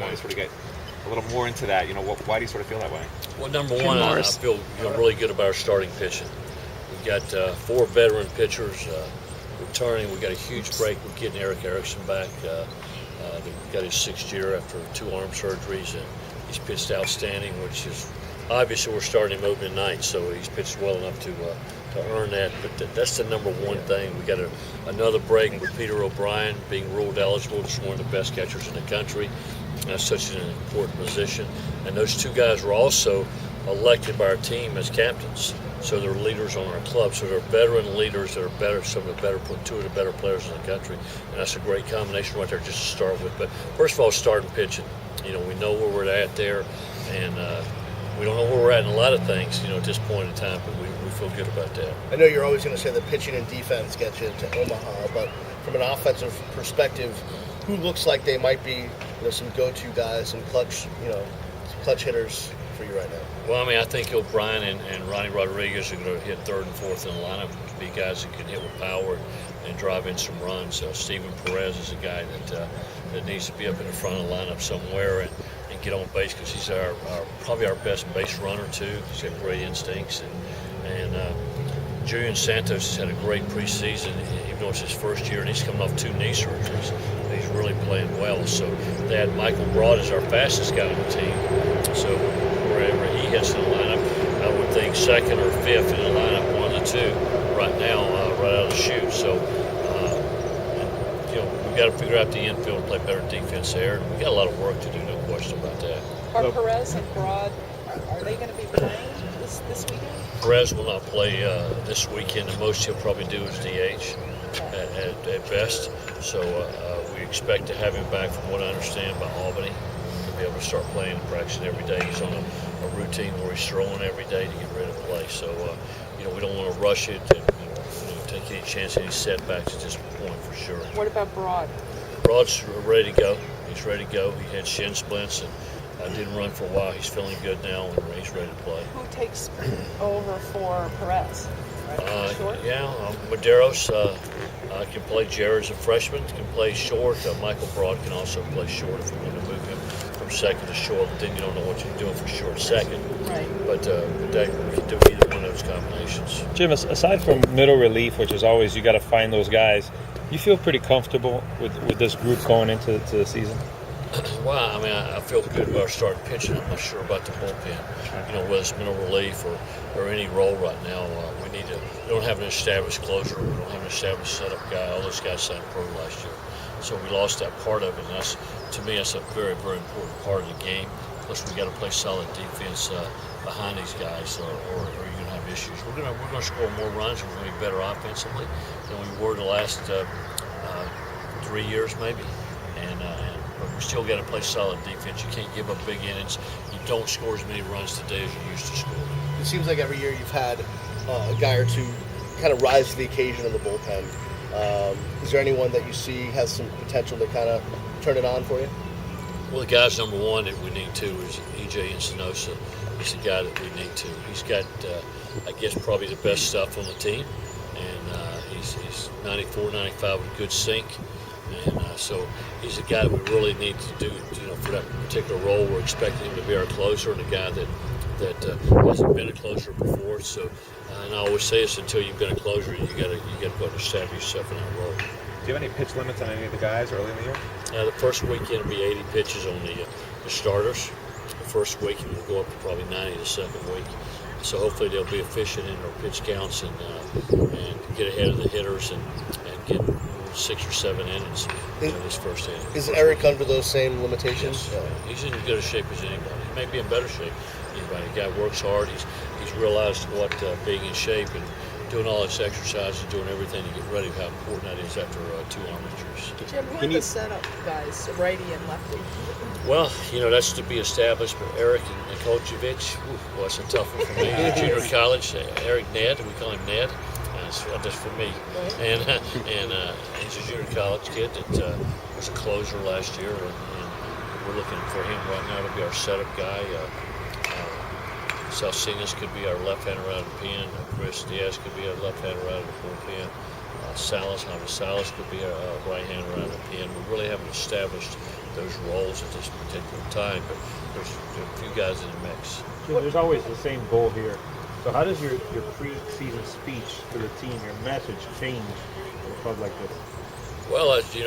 want to sort of get a little more into that. Why do you sort of feel that way? Well, number one, I feel really good about our starting pitching. We've got 4 veteran pitchers returning. We've got a huge break with getting Eric Erickson back. He got his 6th year after 2 arm surgeries, and he's pitched outstanding, which is obviously we're starting him opening night, so he's pitched well enough to earn that. But that's the number one thing. We got another break with Peter O'Brien being ruled eligible, just one of the best catchers in the country. That's such an important position. And those 2 guys were also elected by our team as captains. So they're leaders on our club. So they're veteran leaders that are better, some of the better, 2 of the better players in the country. And that's a great combination right there just to start with. But first of all, starting pitching. We know where we're at there, and we don't know where we're at in a lot of things, at this point in time, but we feel good about that. I know you're always going to say that pitching and defense get you to Omaha, but from an offensive perspective, who looks like they might be, some go-to guys and clutch hitters for you right now? Well, I think O'Brien and Ronnie Rodriguez are going to hit 3rd and 4th in the lineup, be guys that can hit with power and drive in some runs. Steven Perez is a guy that needs to be up in the front of the lineup somewhere and get on base, because he's probably our best base runner too. He's got great instincts, and Julian Santos has had a great preseason, even though it's his 1st year, and he's coming off 2 knee surgeries. He's really playing well. So they had Michael Broad as our fastest guy on the team. So wherever he hits in the lineup, I would think 2nd or 5th in the lineup, one of the 2 right now, right out of the chute. So we've got to figure out the infield and play better defense there. We got a lot of work to do, no question about that. Are Perez and Broad, are they going to be playing this weekend? Perez will not play this weekend. The most he'll probably do is DH at best. So we expect to have him back, from what I understand, by Albany, to be able to start playing and practicing every day. He's on a routine where he's throwing every day to get ready to play. So we don't want to rush it and take any chance, any setbacks at this point for sure. What about Broad? Broad's ready to go. He's ready to go. He had shin splints and didn't run for a while. He's feeling good now and he's ready to play. Who takes over for Perez? Medeiros can play. Jared's a freshman, can play short. Michael Broad can also play short if we want to move him from 2nd to short. But then you don't know what you're doing for short 2nd. Right. But we can do either one of those combinations. Jim, aside from middle relief, which is always you got to find those guys, you feel pretty comfortable with this group going into the season? Well, I feel good about our starting pitching. I'm not sure about the bullpen. Whether it's middle relief or any role right now. We don't have an established closer. We don't have an established setup guy. All those guys signed pro last year. So we lost that part of it. And to me, that's a very, very important part of the game. Plus, we got to play solid defense behind these guys, or you're going to have issues. We're going to score more runs. We're going to be better offensively than we were the last 3 years, maybe. But we still got to play solid defense. You can't give up big innings. You don't score as many runs today as you used to score. It seems like every year you've had a guy or 2 kind of rise to the occasion in the bullpen. Is there anyone that you see has some potential to kind of turn it on for you? Well, the guy's number one that we need to is E.J. Encinosa. He's the guy that we need to. He's got, I guess, probably the best stuff on the team. And he's 94, 95 with a good sink. And so he's a guy that we really need to do, for that particular role. We're expecting him to be our closer, and a guy that hasn't been a closer before. So, and I always say this: until you've been a closer, you got to go and establish yourself in that role. Do you have any pitch limits on any of the guys early in the year? The first weekend will be 80 pitches on the starters. The first week we'll go up to probably 90 the second week. So hopefully they'll be efficient in their pitch counts and get ahead of the hitters and get 6 or 7 innings this first inning. Is Eric under those same limitations? Yes. He's in as good a shape as anybody. He may be in better shape than anybody. The guy works hard. He's realized what being in shape and doing all this exercise and doing everything to get ready, how important that is after 2 arm injuries. Jim, who are the setup guys, righty and lefty? Well, that's to be established, but Eric and Nikoljevic, well, that's a tough one for me. Junior college, Eric Ned, we call him Ned. Just for me, and he's a junior college kid that was a closer last year, and we're looking for him right now to be our setup guy. Salcinas could be our left-hander out of the pen. Chris Diaz could be our left-hander out of the bullpen. Javi Salas could be our right-hander out of the pen. We really haven't established those roles at this particular time, but there's a few guys in the mix. Jim, there's always the same goal here. So how does your pre-season speech to the team, your message, change in a club like this? Well, the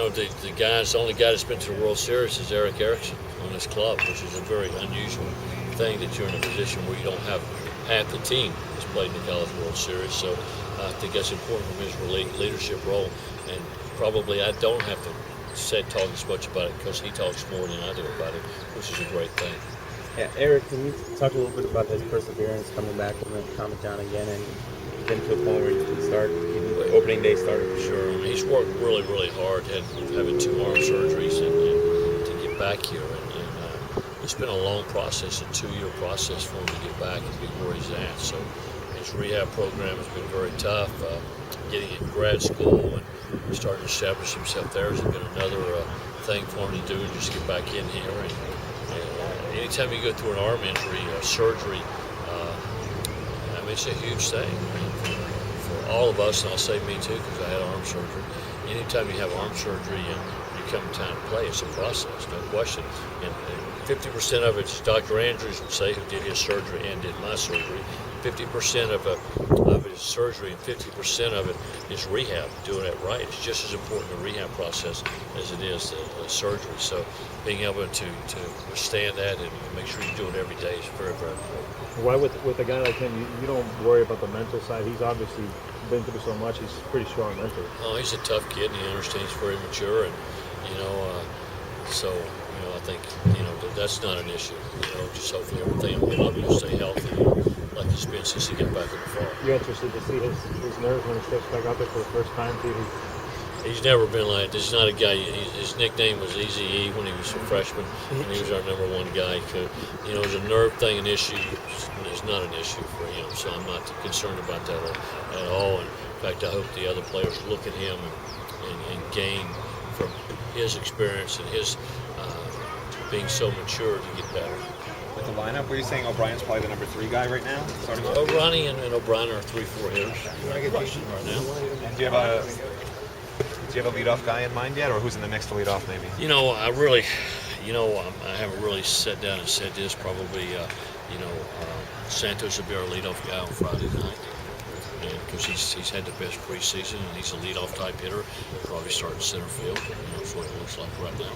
only guy that's been to the World Series is Eric Erickson on this club, which is a very unusual thing that you're in a position where you don't have half the team that's played in the College World Series. So I think that's important from his leadership role, and probably I don't have to talk as much about it because he talks more than I do about it, which is a great thing. Yeah, Eric, can you talk a little bit about his perseverance coming back from the Comet Down again and getting to a point where he can start getting the opening day started? Sure. I mean, he's worked really, really hard, having 2 arm surgeries and to get back here. And it's been a long process, a 2-year process for him to get back and be where he's at. So his rehab program has been very tough. Getting in grad school and starting to establish himself there has been another thing for him to do, just get back in here. And anytime you go through an arm injury, surgery, I mean, it's a huge thing. I mean, for all of us, and I'll say me too, because I had arm surgery. Anytime you have arm surgery and you come time to play, it's a process, no question. And 50% of it's Dr. Andrews would say, who did his surgery and did my surgery. 50% of it is surgery, and 50% of it is rehab, doing it right. It's just as important the rehab process as it is the surgery. So being able to withstand that and make sure you do it every day is very, very important. Why with a guy like him, you don't worry about the mental side? He's obviously been through so much. He's pretty strong mentally. Oh, he's a tough kid, and he understands very mature, and so I think that's not an issue. Just hopefully everything will love you to stay healthy. Like he's been since he got back in the fall. You're interested to see his nerves when he steps back out there for the first time, too? He's never been like this. He's not a guy. His nickname was Easy E when he was a freshman, and he was our #1 guy. It was a nerve thing, an issue. It's not an issue for him, so I'm not concerned about that at all. In fact, I hope the other players look at him and gain from his experience and his being so mature to get better. With the lineup, were you saying O'Brien's probably the #3 guy right now? Starting off? Ronnie and O'Brien are 3-4 hitters right now. And do you have a leadoff guy in mind yet, or who's in the mix to lead off maybe? I haven't really sat down and said this. Probably, Santos will be our leadoff guy on Friday night, and because he's had the best preseason and he's a leadoff type hitter, he'll probably start in center field. That's what it looks like right now.